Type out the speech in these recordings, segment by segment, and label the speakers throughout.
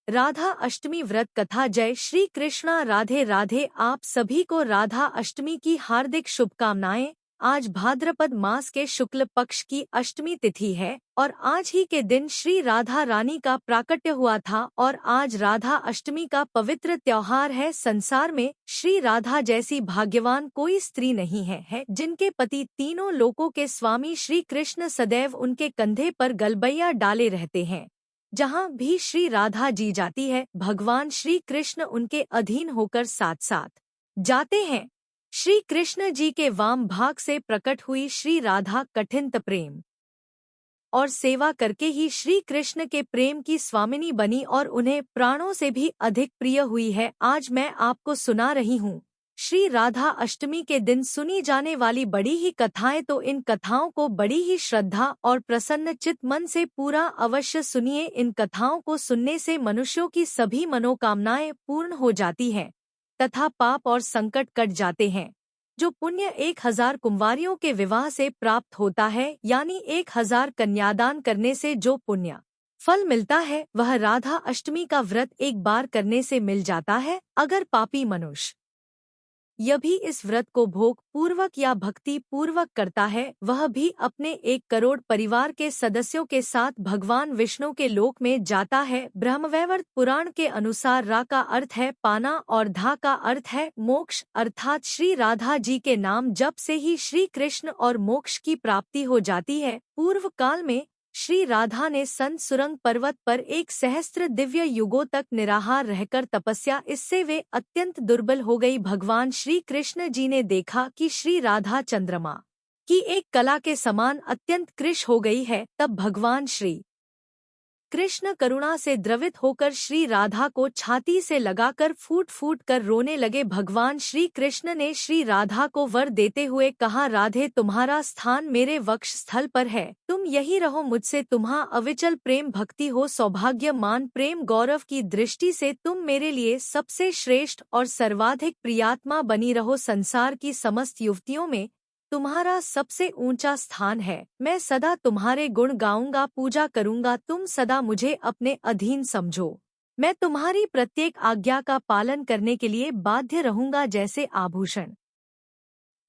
Speaker 1: राधा अष्टमी व्रत कथा। जय श्री कृष्णा, राधे राधे। आप सभी को राधा अष्टमी की हार्दिक शुभकामनाएं। आज भाद्रपद मास के शुक्ल पक्ष की अष्टमी तिथि है और आज ही के दिन श्री राधा रानी का प्राकट्य हुआ था और आज राधा अष्टमी का पवित्र त्योहार है। संसार में श्री राधा जैसी भाग्यवान कोई स्त्री नहीं है जिनके पति तीनों लोकों के स्वामी श्री कृष्ण सदैव उनके कंधे पर गलबैया डाले रहते हैं। जहाँ भी श्री राधा जी जाती है, भगवान श्री कृष्ण उनके अधीन होकर साथ साथ जाते हैं। श्री कृष्ण जी के वाम भाग से प्रकट हुई श्री राधा कठिन प्रेम और सेवा करके ही श्री कृष्ण के प्रेम की स्वामिनी बनी और उन्हें प्राणों से भी अधिक प्रिय हुई है। आज मैं आपको सुना रही हूँ श्री राधा अष्टमी के दिन सुनी जाने वाली बड़ी ही कथाएं। तो इन कथाओं को बड़ी ही श्रद्धा और प्रसन्न चित्त मन से पूरा अवश्य सुनिए। इन कथाओं को सुनने से मनुष्यों की सभी मनोकामनाएं पूर्ण हो जाती हैं तथा पाप और संकट कट जाते हैं। जो पुण्य 1000 कुंवारियों के विवाह से प्राप्त होता है, यानी 1000 कन्यादान करने से जो पुण्य फल मिलता है, वह राधा अष्टमी का व्रत एक बार करने से मिल जाता है। अगर पापी मनुष्य यह भी इस व्रत को भोग पूर्वक या भक्ति पूर्वक करता है, वह भी अपने 1 करोड़ परिवार के सदस्यों के साथ भगवान विष्णु के लोक में जाता है। ब्रह्मवैवर्त पुराण के अनुसार रा का अर्थ है पाना और धा का अर्थ है मोक्ष, अर्थात श्री राधा जी के नाम जप से ही श्री कृष्ण और मोक्ष की प्राप्ति हो जाती है। पूर्व काल में श्री राधा ने संत सुरंग पर्वत पर 1 सहस्त्र दिव्य युगों तक निराहार रहकर तपस्या, इससे वे अत्यंत दुर्बल हो गई। भगवान श्री कृष्ण जी ने देखा कि श्री राधा चंद्रमा की एक कला के समान अत्यंत कृश हो गई है। तब भगवान श्री कृष्ण करुणा से द्रवित होकर श्री राधा को छाती से लगाकर फूट फूट कर रोने लगे। भगवान श्री कृष्ण ने श्री राधा को वर देते हुए कहा, राधे तुम्हारा स्थान मेरे वक्ष स्थल पर है, तुम यही रहो, मुझसे तुम्हारा अविचल प्रेम भक्ति हो। सौभाग्यमान प्रेम गौरव की दृष्टि से तुम मेरे लिए सबसे श्रेष्ठ और सर्वाधिक प्रियात्मा बनी रहो। संसार की समस्त युवतियों में तुम्हारा सबसे ऊंचा स्थान है। मैं सदा तुम्हारे गुण गाऊंगा, पूजा करूंगा, तुम सदा मुझे अपने अधीन समझो। मैं तुम्हारी प्रत्येक आज्ञा का पालन करने के लिए बाध्य रहूंगा। जैसे आभूषण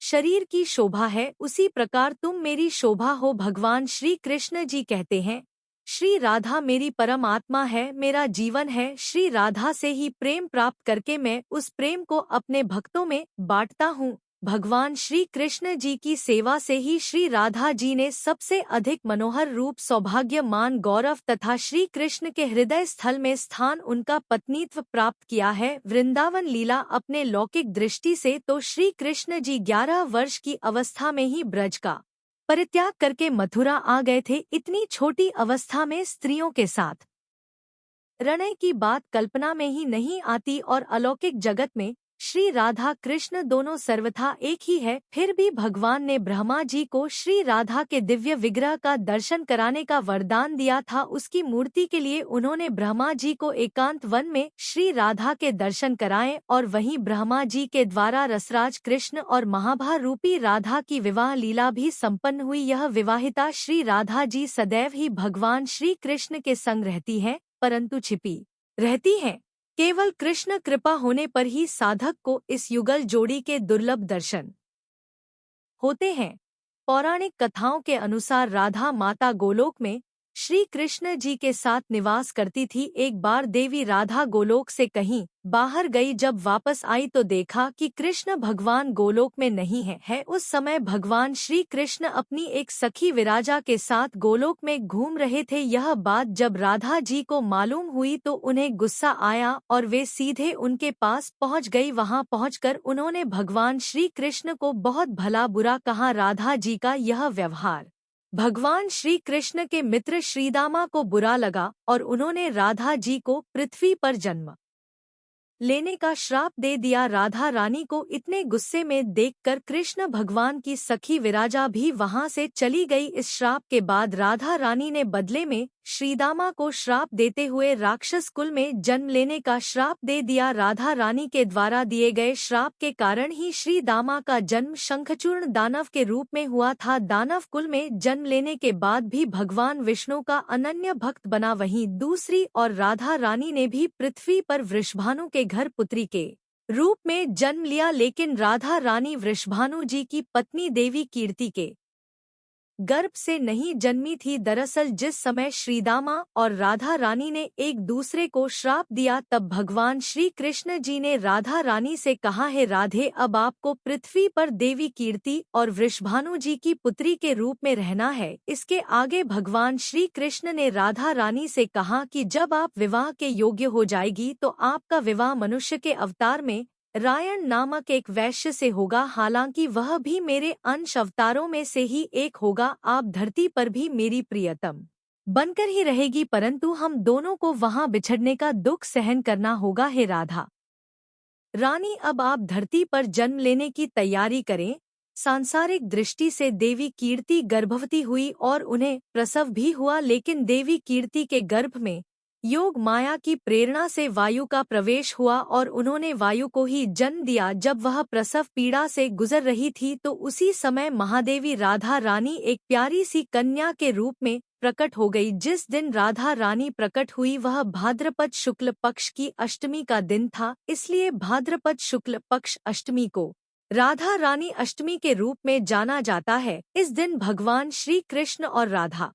Speaker 1: शरीर की शोभा है, उसी प्रकार तुम मेरी शोभा हो। भगवान श्री कृष्ण जी कहते हैं, श्री राधा मेरी परम आत्मा है, मेरा जीवन है। श्री राधा से ही प्रेम प्राप्त करके मैं उस प्रेम को अपने भक्तों में बांटता हूँ। भगवान श्री कृष्ण जी की सेवा से ही श्री राधा जी ने सबसे अधिक मनोहर रूप, सौभाग्यमान गौरव तथा श्री कृष्ण के हृदय स्थल में स्थान, उनका पत्नीत्व प्राप्त किया है। वृंदावन लीला अपने लौकिक दृष्टि से तो श्री कृष्ण जी 11 वर्ष की अवस्था में ही ब्रज का परित्याग करके मथुरा आ गए थे। इतनी छोटी अवस्था में स्त्रियों के साथ रणय की बात कल्पना में ही नहीं आती और अलौकिक जगत में श्री राधा कृष्ण दोनों सर्वथा एक ही है। फिर भी भगवान ने ब्रह्मा जी को श्री राधा के दिव्य विग्रह का दर्शन कराने का वरदान दिया था। उसकी मूर्ति के लिए उन्होंने ब्रह्मा जी को एकांत वन में श्री राधा के दर्शन कराए और वहीं ब्रह्मा जी के द्वारा रसराज कृष्ण और महाभार रूपी राधा की विवाह लीला भी संपन्न हुई। यह विवाहिता श्री राधा जी सदैव ही भगवान श्री कृष्ण के संग रहती है, परंतु छिपी रहती हैं। केवल कृष्ण कृपा होने पर ही साधक को इस युगल जोड़ी के दुर्लभ दर्शन होते हैं। पौराणिक कथाओं के अनुसार राधा माता गोलोक में श्री कृष्ण जी के साथ निवास करती थी। एक बार देवी राधा गोलोक से कहीं बाहर गई, जब वापस आई तो देखा कि कृष्ण भगवान गोलोक में नहीं है। उस समय भगवान श्री कृष्ण अपनी एक सखी विराजा के साथ गोलोक में घूम रहे थे। यह बात जब राधा जी को मालूम हुई तो उन्हें गुस्सा आया और वे सीधे उनके पास पहुंच गई। वहां पहुंचकर उन्होंने भगवान श्री कृष्ण को बहुत भला बुरा कहा। राधा जी का यह व्यवहार भगवान श्री कृष्ण के मित्र श्रीदामा को बुरा लगा और उन्होंने राधा जी को पृथ्वी पर जन्म लेने का श्राप दे दिया। राधा रानी को इतने गुस्से में देखकर कृष्ण भगवान की सखी विराजा भी वहां से चली गई। इस श्राप के बाद राधा रानी ने बदले में श्रीदामा को श्राप देते हुए राक्षस कुल में जन्म लेने का श्राप दे दिया। राधा रानी के द्वारा दिए गए श्राप के कारण ही श्रीदामा का जन्म शंखचूर्ण दानव के रूप में हुआ था। दानव कुल में जन्म लेने के बाद भी भगवान विष्णु का अनन्य भक्त बना। वहीं दूसरी और राधा रानी ने भी पृथ्वी पर वृषभानु के घर पुत्री के रूप में जन्म लिया, लेकिन राधा रानी वृषभानु जी की पत्नी देवी कीर्ति के गर्भ से नहीं जन्मी थी। दरअसल जिस समय श्रीदामा और राधा रानी ने एक दूसरे को श्राप दिया, तब भगवान श्री कृष्ण जी ने राधा रानी से कहा, है राधे, अब आपको पृथ्वी पर देवी कीर्ति और वृषभानु जी की पुत्री के रूप में रहना है। इसके आगे भगवान श्री कृष्ण ने राधा रानी से कहा कि जब आप विवाह के योग्य हो जाएगी तो आपका विवाह मनुष्य के अवतार में रायण नामक एक वैश्य से होगा। हालांकि वह भी मेरे अंश अवतारों में से ही एक होगा। आप धरती पर भी मेरी प्रियतम बनकर ही रहेगी, परंतु हम दोनों को वहां बिछड़ने का दुख सहन करना होगा। हे राधा रानी, अब आप धरती पर जन्म लेने की तैयारी करें। सांसारिक दृष्टि से देवी कीर्ति गर्भवती हुई और उन्हें प्रसव भी हुआ, लेकिन देवी कीर्ति के गर्भ में योग माया की प्रेरणा से वायु का प्रवेश हुआ और उन्होंने वायु को ही जन्म दिया। जब वह प्रसव पीड़ा से गुजर रही थी तो उसी समय महादेवी राधा रानी एक प्यारी सी कन्या के रूप में प्रकट हो गई। जिस दिन राधा रानी प्रकट हुई वह भाद्रपद शुक्ल पक्ष की अष्टमी का दिन था, इसलिए भाद्रपद शुक्ल पक्ष अष्टमी को राधा रानी अष्टमी के रूप में जाना जाता है। इस दिन भगवान श्री कृष्ण और राधा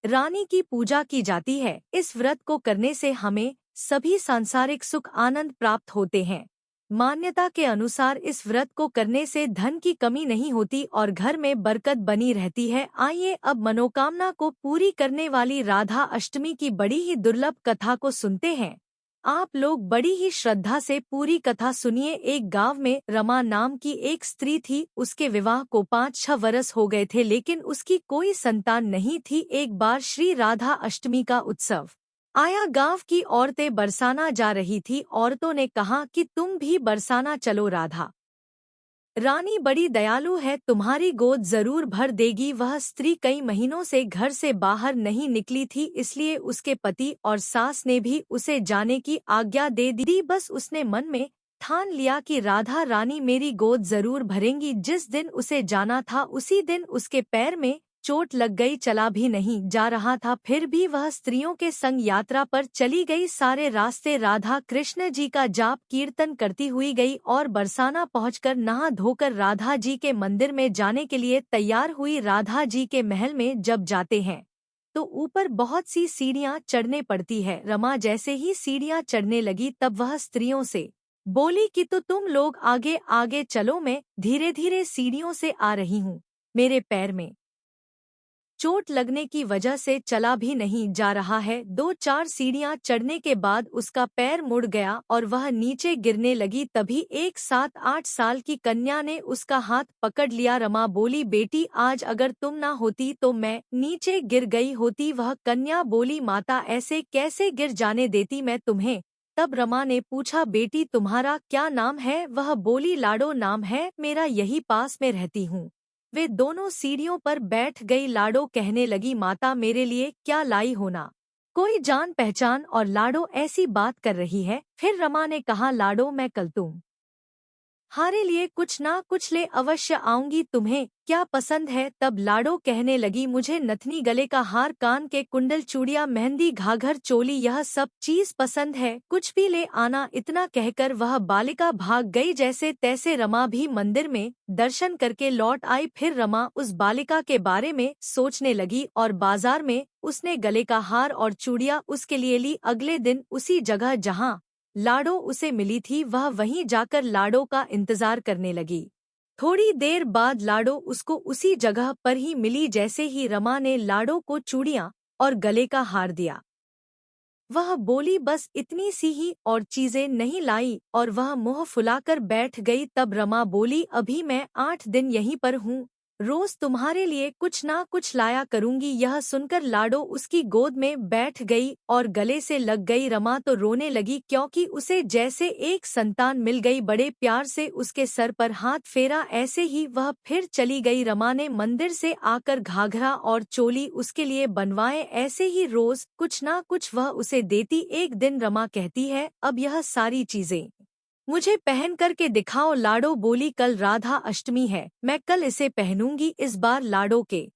Speaker 1: रानी की पूजा की जाती है। इस व्रत को करने से हमें सभी सांसारिक सुख आनंद प्राप्त होते हैं। मान्यता के अनुसार इस व्रत को करने से धन की कमी नहीं होती और घर में बरकत बनी रहती है। आइए अब मनोकामना को पूरी करने वाली राधा अष्टमी की बड़ी ही दुर्लभ कथा को सुनते हैं। आप लोग बड़ी ही श्रद्धा से पूरी कथा सुनिए। एक गांव में रमा नाम की एक स्त्री थी। उसके विवाह को 5-6 वर्ष हो गए थे, लेकिन उसकी कोई संतान नहीं थी। एक बार श्री राधा अष्टमी का उत्सव आया। गांव की औरतें बरसाना जा रही थी। औरतों ने कहा कि तुम भी बरसाना चलो, राधा रानी बड़ी दयालु है, तुम्हारी गोद जरूर भर देगी। वह स्त्री कई महीनों से घर से बाहर नहीं निकली थी, इसलिए उसके पति और सास ने भी उसे जाने की आज्ञा दे दी। बस उसने मन में ठान लिया कि राधा रानी मेरी गोद जरूर भरेंगी। जिस दिन उसे जाना था उसी दिन उसके पैर में चोट लग गई, चला भी नहीं जा रहा था। फिर भी वह स्त्रियों के संग यात्रा पर चली गई। सारे रास्ते राधा कृष्ण जी का जाप कीर्तन करती हुई गई और बरसाना पहुंचकर नहा धोकर राधा जी के मंदिर में जाने के लिए तैयार हुई। राधा जी के महल में जब जाते हैं तो ऊपर बहुत सी सीढ़ियां चढ़ने पड़ती है। रमा जैसे ही सीढ़ियां चढ़ने लगी तब वह स्त्रियों से बोली कि तो तुम लोग आगे आगे चलो, मैं धीरे धीरे सीढ़ियों से आ रही हूँ। मेरे पैर में चोट लगने की वजह से चला भी नहीं जा रहा है। 2-4 सीढ़ियां चढ़ने के बाद उसका पैर मुड़ गया और वह नीचे गिरने लगी। तभी एक 7-8 साल की कन्या ने उसका हाथ पकड़ लिया। रमा बोली, बेटी आज अगर तुम ना होती तो मैं नीचे गिर गई होती। वह कन्या बोली, माता ऐसे कैसे गिर जाने देती मैं तुम्हें। तब रमा ने पूछा, बेटी तुम्हारा क्या नाम है। वह बोली, लाडो नाम है मेरा, यही पास में रहती हूँ। वे दोनों सीढ़ियों पर बैठ गई। लाडो कहने लगी, माता मेरे लिए क्या लाई हो ना, कोई जान पहचान और लाडो ऐसी बात कर रही है। फिर रमा ने कहा, लाडो मैं कल तुम हारे लिए कुछ ना कुछ ले अवश्य आऊंगी, तुम्हें क्या पसंद है। तब लाडो कहने लगी, मुझे नथनी, गले का हार, कान के कुंडल, चूड़ियां, मेहंदी, घाघर, चोली, यह सब चीज पसंद है, कुछ भी ले आना। इतना कहकर वह बालिका भाग गई। जैसे तैसे रमा भी मंदिर में दर्शन करके लौट आई। फिर रमा उस बालिका के बारे में सोचने लगी और बाजार में उसने गले का हार और चूड़ियां उसके लिए ली। अगले दिन उसी जगह जहाँ लाडो उसे मिली थी वह वहीं जाकर लाडो का इंतजार करने लगी। थोड़ी देर बाद लाडो उसको उसी जगह पर ही मिली। जैसे ही रमा ने लाडो को चूड़ियां और गले का हार दिया, वह बोली, बस इतनी सी ही और चीजें नहीं लाई, और वह मुंह फुलाकर बैठ गई। तब रमा बोली, अभी मैं 8 दिन यहीं पर हूँ, रोज तुम्हारे लिए कुछ ना कुछ लाया करूंगी। यह सुनकर लाडो उसकी गोद में बैठ गई और गले से लग गई। रमा तो रोने लगी क्योंकि उसे जैसे एक संतान मिल गई। बड़े प्यार से उसके सर पर हाथ फेरा, ऐसे ही वह फिर चली गई। रमा ने मंदिर से आकर घाघरा और चोली उसके लिए बनवाए, ऐसे ही रोज कुछ ना कुछ वह उसे देती। एक दिन रमा कहती है, अब यह सारी चीजें मुझे पहन करके दिखाओ। लाडो बोली, कल राधा अष्टमी है, मैं कल इसे पहनूंगी। इस बार लाडो के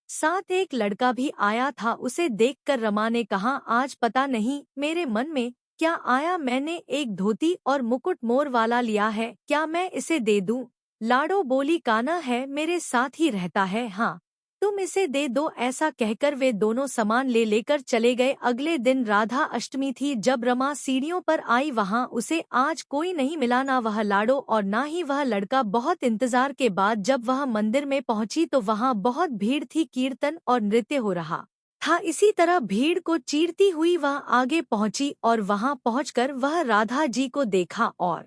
Speaker 1: साथ एक लड़का भी आया था। उसे देखकर रमा ने कहा, आज पता नहीं मेरे मन में क्या आया, मैंने एक धोती और मुकुट मोर वाला लिया है, क्या मैं इसे दे दूं? लाडो बोली, काना है, मेरे साथ ही रहता है, हाँ तुम इसे दे दो। ऐसा कहकर वे दोनों सामान ले लेकर चले गए। अगले दिन राधा अष्टमी थी। जब रमा सीढ़ियों पर आई, वहां उसे आज कोई नहीं मिला, ना वह लाडो और ना ही वह लड़का। बहुत इंतजार के बाद जब वह मंदिर में पहुंची तो वहां बहुत भीड़ थी, कीर्तन और नृत्य हो रहा था। इसी तरह भीड़ को चीरती हुई वह आगे पहुंची और वहां पहुंचकर वह राधा जी को देखा और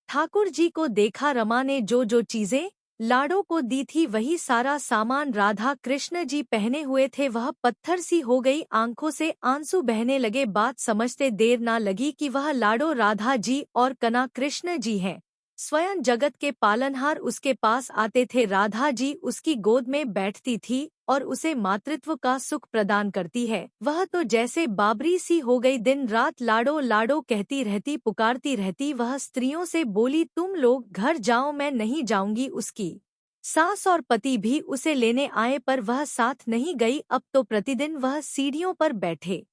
Speaker 1: ठाकुर जी को देखा। रमा ने जो जो चीजें लाडो को दी थी वही सारा सामान राधा कृष्ण जी पहने हुए थे। वह पत्थर सी हो गई, आंखों से आंसू बहने लगे। बात समझते देर ना लगी कि वह लाडो राधा जी और कना कृष्ण जी हैं। स्वयं जगत के पालनहार उसके पास आते थे। राधा जी उसकी गोद में बैठती थी और उसे मातृत्व का सुख प्रदान करती है। वह तो जैसे बाबरी सी हो गई, दिन रात लाडो लाडो कहती रहती, पुकारती रहती। वह स्त्रियों से बोली, तुम लोग घर जाओ, मैं नहीं जाऊंगी। उसकी सास और पति भी उसे लेने आए पर वह साथ नहीं गई। अब तो प्रतिदिन वह सीढ़ियों पर बैठे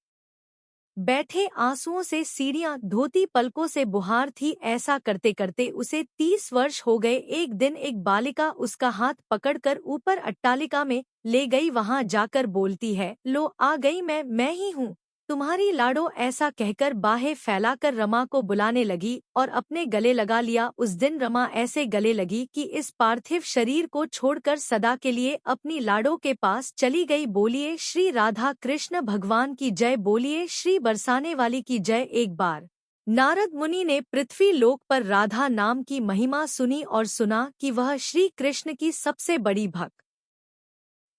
Speaker 1: बैठे आंसुओं से सीढ़ियां धोती, पलकों से बुहार थी। ऐसा करते करते उसे 30 वर्ष हो गए। एक दिन एक बालिका उसका हाथ पकड़कर ऊपर अट्टालिका में ले गई। वहां जाकर बोलती है, लो आ गई मैं ही हूँ तुम्हारी लाडो। ऐसा कहकर बाहें फैलाकर रमा को बुलाने लगी और अपने गले लगा लिया। उस दिन रमा ऐसे गले लगी कि इस पार्थिव शरीर को छोड़कर सदा के लिए अपनी लाडो के पास चली गई। बोलिए श्री राधा कृष्ण भगवान की जय, बोलिए श्री बरसाने वाली की जय। एक बार नारद मुनि ने पृथ्वी लोक पर राधा नाम की महिमा सुनी और सुना कि वह श्री कृष्ण की सबसे बड़ी भक्त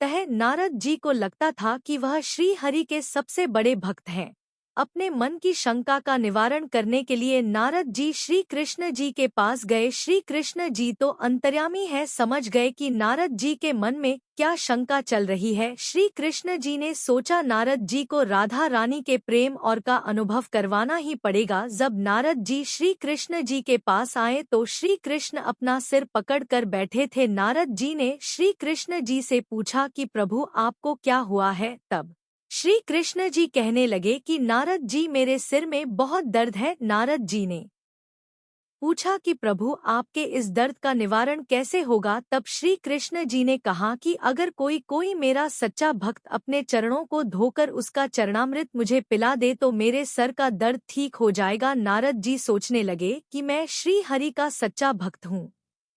Speaker 1: है। नारद जी को लगता था कि वह श्री हरि के सबसे बड़े भक्त हैं। अपने मन की शंका का निवारण करने के लिए नारद जी श्री कृष्ण जी के पास गए। श्री कृष्ण जी तो अंतर्यामी है, समझ गए कि नारद जी के मन में क्या शंका चल रही है। श्री कृष्ण जी ने सोचा, नारद जी को राधा रानी के प्रेम और का अनुभव करवाना ही पड़ेगा। जब नारद जी श्री कृष्ण जी के पास आए तो श्री कृष्ण अपना सिर पकड़ कर बैठे थे। नारद जी ने श्री कृष्ण जी से पूछा कि प्रभु आपको क्या हुआ है? तब श्री कृष्ण जी कहने लगे कि नारद जी मेरे सिर में बहुत दर्द है। नारद जी ने पूछा कि प्रभु आपके इस दर्द का निवारण कैसे होगा? तब श्री कृष्ण जी ने कहा कि अगर कोई मेरा सच्चा भक्त अपने चरणों को धोकर उसका चरणामृत मुझे पिला दे तो मेरे सर का दर्द ठीक हो जाएगा। नारद जी सोचने लगे कि मैं श्री हरि का सच्चा भक्त हूँ,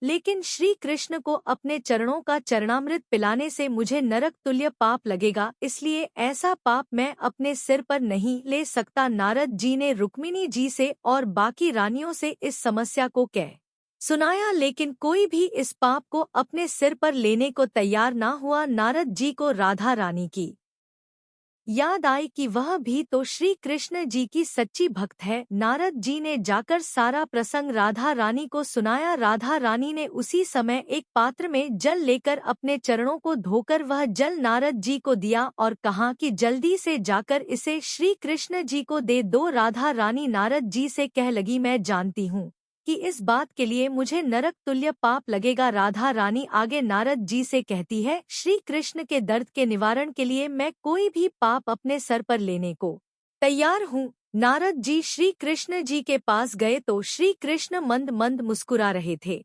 Speaker 1: लेकिन श्री कृष्ण को अपने चरणों का चरणामृत पिलाने से मुझे नरक तुल्य पाप लगेगा, इसलिए ऐसा पाप मैं अपने सिर पर नहीं ले सकता। नारद जी ने रुक्मिणी जी से और बाकी रानियों से इस समस्या को कह सुनाया, लेकिन कोई भी इस पाप को अपने सिर पर लेने को तैयार ना हुआ। नारद जी को राधा रानी की याद आई कि वह भी तो श्री कृष्ण जी की सच्ची भक्त है। नारद जी ने जाकर सारा प्रसंग राधा रानी को सुनाया। राधा रानी ने उसी समय एक पात्र में जल लेकर अपने चरणों को धोकर वह जल नारद जी को दिया और कहा कि जल्दी से जाकर इसे श्री कृष्ण जी को दे दो। राधा रानी नारद जी से कह लगी, मैं जानती हूँ कि इस बात के लिए मुझे नरक तुल्य पाप लगेगा। राधा रानी आगे नारद जी से कहती है, श्री कृष्ण के दर्द के निवारण के लिए मैं कोई भी पाप अपने सर पर लेने को तैयार हूँ। नारद जी श्री कृष्ण जी के पास गए तो श्री कृष्ण मंद मंद मुस्कुरा रहे थे।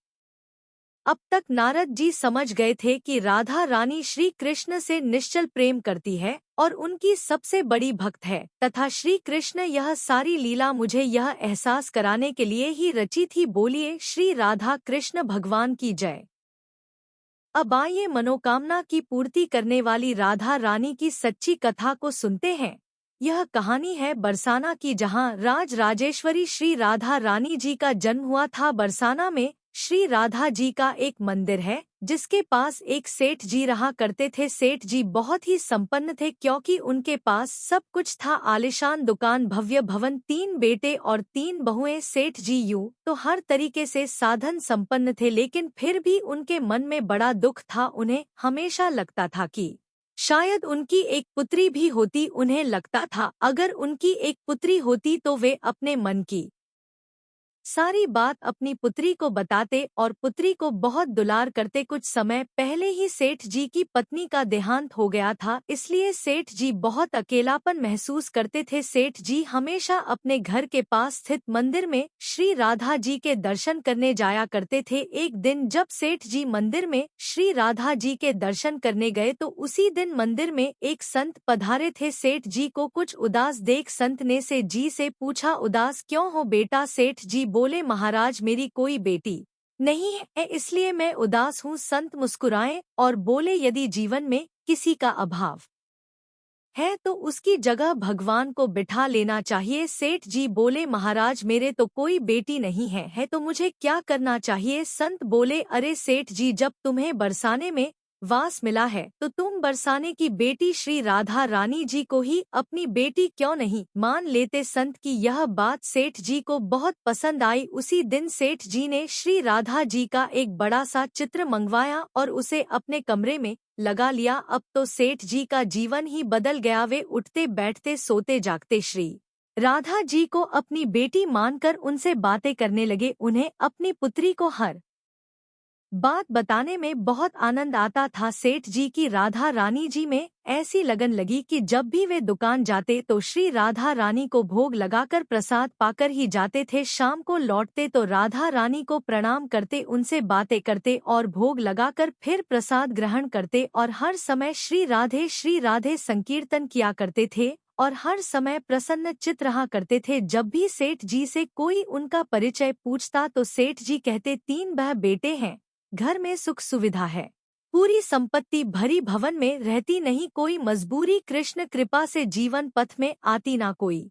Speaker 1: अब तक नारद जी समझ गए थे कि राधा रानी श्री कृष्ण से निश्चल प्रेम करती है और उनकी सबसे बड़ी भक्त है, तथा श्री कृष्ण यह सारी लीला मुझे यह एहसास कराने के लिए ही रची थी। बोलिए श्री राधा कृष्ण भगवान की जय। अब आइए मनोकामना की पूर्ति करने वाली राधा रानी की सच्ची कथा को सुनते हैं। यह कहानी है बरसाना की, जहाँ राज राजेश्वरी श्री राधा रानी जी का जन्म हुआ था। बरसाना में श्री राधा जी का एक मंदिर है। जिसके पास एक सेठ जी रहा करते थे। सेठ जी बहुत ही संपन्न थे क्योंकि उनके पास सब कुछ था, आलीशान दुकान, भव्य भवन, 3 बेटे और 3 बहुएं। सेठ जी यूं तो हर तरीके से साधन संपन्न थे, लेकिन फिर भी उनके मन में बड़ा दुख था। उन्हें हमेशा लगता था कि शायद उनकी एक पुत्री भी होती। उन्हें लगता था अगर उनकी एक पुत्री होती तो वे अपने मन की सारी बात अपनी पुत्री को बताते और पुत्री को बहुत दुलार करते। कुछ समय पहले ही सेठ जी की पत्नी का देहांत हो गया था, इसलिए सेठ जी बहुत अकेलापन महसूस करते थे। सेठ जी हमेशा अपने घर के पास स्थित मंदिर में श्री राधा जी के दर्शन करने जाया करते थे। एक दिन जब सेठ जी मंदिर में श्री राधा जी के दर्शन करने गए तो उसी दिन मंदिर में एक संत पधारे थे। सेठ जी को कुछ उदास देख संत ने सेठ जी से पूछा, उदास क्यों हो बेटा? सेठ जी बोले, महाराज मेरी कोई बेटी नहीं है इसलिए मैं उदास हूँ। संत मुस्कुराए और बोले, यदि जीवन में किसी का अभाव है तो उसकी जगह भगवान को बिठा लेना चाहिए। सेठ जी बोले, महाराज मेरे तो कोई बेटी नहीं है तो मुझे क्या करना चाहिए? संत बोले, अरे सेठ जी, जब तुम्हें बरसाने में वास मिला है तो तुम बरसाने की बेटी श्री राधा रानी जी को ही अपनी बेटी क्यों नहीं मान लेते? संत की यह बात सेठ जी को बहुत पसंद आई। उसी दिन सेठ जी ने श्री राधा जी का एक बड़ा सा चित्र मंगवाया और उसे अपने कमरे में लगा लिया। अब तो सेठ जी का जीवन ही बदल गया। वे उठते बैठते सोते जागते श्री राधा जी को अपनी बेटी मानकर उनसे बातें करने लगे। उन्हें अपनी पुत्री को हर बात बताने में बहुत आनंद आता था। सेठ जी की राधा रानी जी में ऐसी लगन लगी कि जब भी वे दुकान जाते तो श्री राधा रानी को भोग लगाकर प्रसाद पाकर ही जाते थे। शाम को लौटते तो राधा रानी को प्रणाम करते, उनसे बातें करते और भोग लगाकर फिर प्रसाद ग्रहण करते और हर समय श्री राधे संकीर्तन किया करते थे और हर समय प्रसन्न चित रहा करते थे। जब भी सेठ जी से कोई उनका परिचय पूछता तो सेठ जी कहते, 3 बेटे हैं, घर में सुख सुविधा है, पूरी संपत्ति भरी भवन में रहती नहीं कोई मजबूरी, कृष्ण कृपा से जीवन पथ में आती ना कोई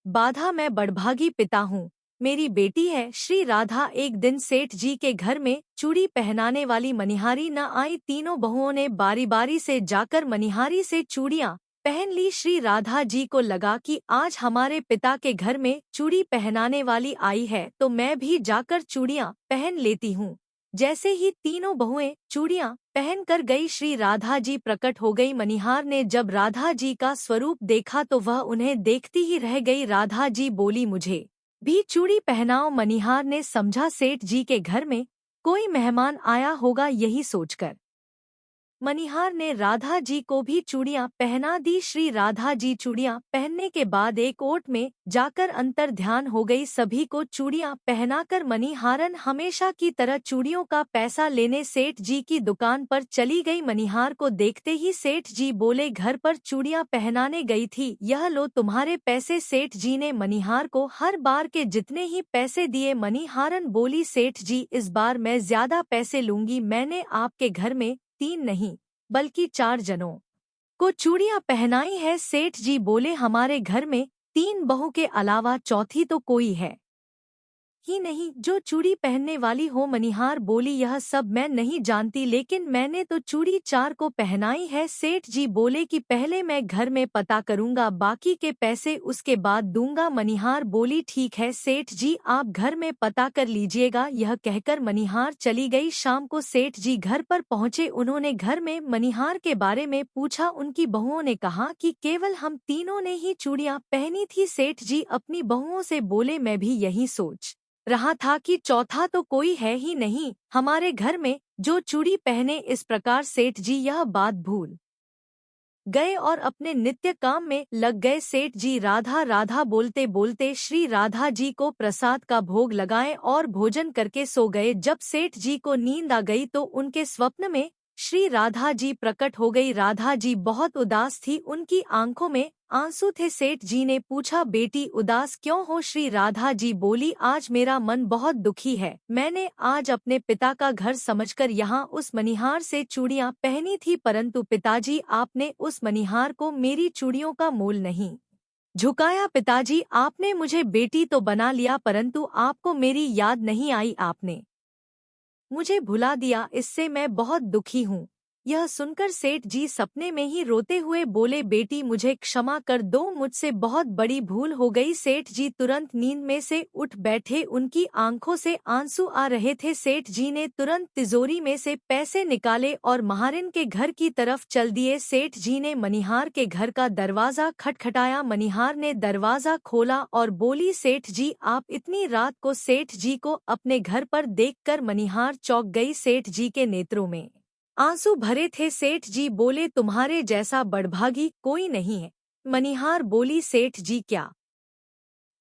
Speaker 1: बाधा, मैं बड़भागी पिता हूँ, मेरी बेटी है श्री राधा। एक दिन सेठ जी के घर में चूड़ी पहनाने वाली मनिहारी न आई। तीनों बहुओं ने बारी बारी से जाकर मनिहारी से चूड़ियाँ पहन ली। श्री राधा जी को लगा कि आज हमारे पिता के घर में चूड़ी पहनाने वाली आई है तो मैं भी जाकर चूड़ियाँ पहन लेती हूँ। जैसे ही तीनों बहुएं चूड़ियां पहन कर गई, श्री राधा जी प्रकट हो गई। मनिहार ने जब राधा जी का स्वरूप देखा तो वह उन्हें देखती ही रह गई। राधा जी बोली, मुझे भी चूड़ी पहनाओ। मनिहार ने समझा सेठ जी के घर में कोई मेहमान आया होगा, यही सोचकर मनिहार ने राधा जी को भी चूड़ियां पहना दी। श्री राधा जी चूड़ियां पहनने के बाद एक ओट में जाकर अंतर ध्यान हो गई। सभी को चूड़ियां पहनाकर मनिहारन हमेशा की तरह चूड़ियों का पैसा लेने सेठ जी की दुकान पर चली गई। मनिहार को देखते ही सेठ जी बोले, घर पर चूड़ियां पहनाने गई थी, यह लो तुम्हारे पैसे। सेठ जी ने मनिहार को हर बार के जितने ही पैसे दिए। मनिहारन बोली, सेठ जी इस बार मैं ज्यादा पैसे लूंगी, मैंने आपके घर में 3 नहीं बल्कि 4 जनों को चूड़ियां पहनाई है। सेठ जी बोले, हमारे घर में 3 बहू के अलावा चौथी तो कोई है ही नहीं जो चूड़ी पहनने वाली हो। मनिहार बोली, यह सब मैं नहीं जानती, लेकिन मैंने तो चूड़ी 4 को पहनाई है। सेठ जी बोले कि पहले मैं घर में पता करूंगा, बाकी के पैसे उसके बाद दूंगा। मनिहार बोली, ठीक है सेठ जी, आप घर में पता कर लीजिएगा। यह कहकर मनिहार चली गई। शाम को सेठ जी घर पर पहुंचे। उन्होंने घर में मनिहार के बारे में पूछा। उनकी बहुओं ने कहा कि केवल हम तीनों ने ही चूड़ियां पहनी थी। सेठ जी अपनी बहुओं से बोले, मैं भी यही सोच रहा था कि चौथा तो कोई है ही नहीं हमारे घर में जो चूड़ी पहने। इस प्रकार सेठ जी यह बात भूल गए और अपने नित्य काम में लग गए। सेठ जी राधा राधा बोलते बोलते श्री राधा जी को प्रसाद का भोग लगाए और भोजन करके सो गए। जब सेठ जी को नींद आ गई तो उनके स्वप्न में श्री राधा जी प्रकट हो गई। राधा जी बहुत उदास थी, उनकी आंखों में आंसू थे। सेठ जी ने पूछा, बेटी उदास क्यों हो? श्री राधा जी बोली, आज मेरा मन बहुत दुखी है, मैंने आज अपने पिता का घर समझकर यहाँ उस मनिहार से चूड़ियाँ पहनी थी, परंतु पिताजी आपने उस मनिहार को मेरी चूड़ियों का मोल नहीं झुकाया। पिताजी आपने मुझे बेटी तो बना लिया परंतु आपको मेरी याद नहीं आई। आपने मुझे भुला दिया, इससे मैं बहुत दुखी हूँ। यह सुनकर सेठ जी सपने में ही रोते हुए बोले, बेटी मुझे क्षमा कर दो, मुझसे बहुत बड़ी भूल हो गई। सेठ जी तुरंत नींद में से उठ बैठे, उनकी आंखों से आंसू आ रहे थे। सेठ जी ने तुरंत तिजोरी में से पैसे निकाले और महारिन के घर की तरफ चल दिए। सेठ जी ने मनिहार के घर का दरवाजा खटखटाया। मनिहार ने दरवाजा खोला और बोली, सेठ जी आप इतनी रात को? सेठ जी को अपने घर पर देखकर मनिहार चौंक गई। सेठ जी के नेत्रों में आंसू भरे थे। सेठ जी बोले, तुम्हारे जैसा बड़भागी कोई नहीं है। मनिहार बोली, सेठ जी क्या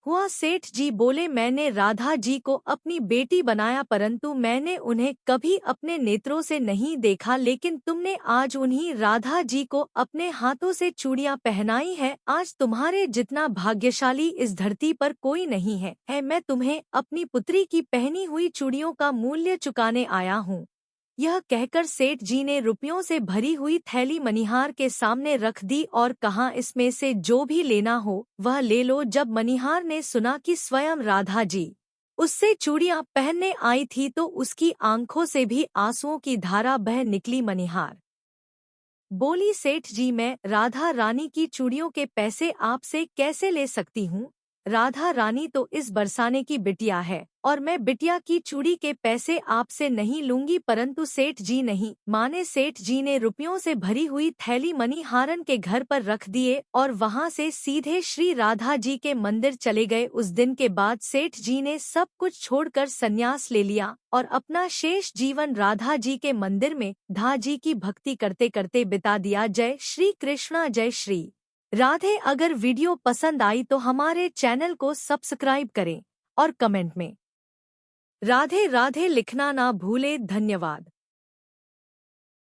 Speaker 1: हुआ? सेठ जी बोले, मैंने राधा जी को अपनी बेटी बनाया, परंतु मैंने उन्हें कभी अपने नेत्रों से नहीं देखा, लेकिन तुमने आज उन्हीं राधा जी को अपने हाथों से चूड़ियां पहनाई है। आज तुम्हारे जितना भाग्यशाली इस धरती पर कोई नहीं है। मैं तुम्हें अपनी पुत्री की पहनी हुई चूड़ियों का मूल्य चुकाने आया हूँ। यह कहकर सेठ जी ने रुपयों से भरी हुई थैली मनिहार के सामने रख दी और कहा, इसमें से जो भी लेना हो वह ले लो। जब मनिहार ने सुना कि स्वयं राधा जी उससे चूड़ियां पहनने आई थी तो उसकी आंखों से भी आंसुओं की धारा बह निकली। मनिहार बोली, सेठ जी मैं राधा रानी की चूड़ियों के पैसे आपसे कैसे ले सकती हूँ? राधा रानी तो इस बरसाने की बिटिया है और मैं बिटिया की चूड़ी के पैसे आपसे नहीं लूंगी। परंतु सेठ जी नहीं माने। सेठ जी ने रुपयों से भरी हुई थैली मनिहारन के घर पर रख दिए और वहां से सीधे श्री राधा जी के मंदिर चले गए। उस दिन के बाद सेठ जी ने सब कुछ छोड़कर संन्यास ले लिया और अपना शेष जीवन राधा जी के मंदिर में धा जी की भक्ति करते करते बिता दिया। जय श्री कृष्णा, जय श्री राधे। अगर वीडियो पसंद आई तो हमारे चैनल को सब्सक्राइब करें और कमेंट में राधे राधे लिखना ना भूले। धन्यवाद।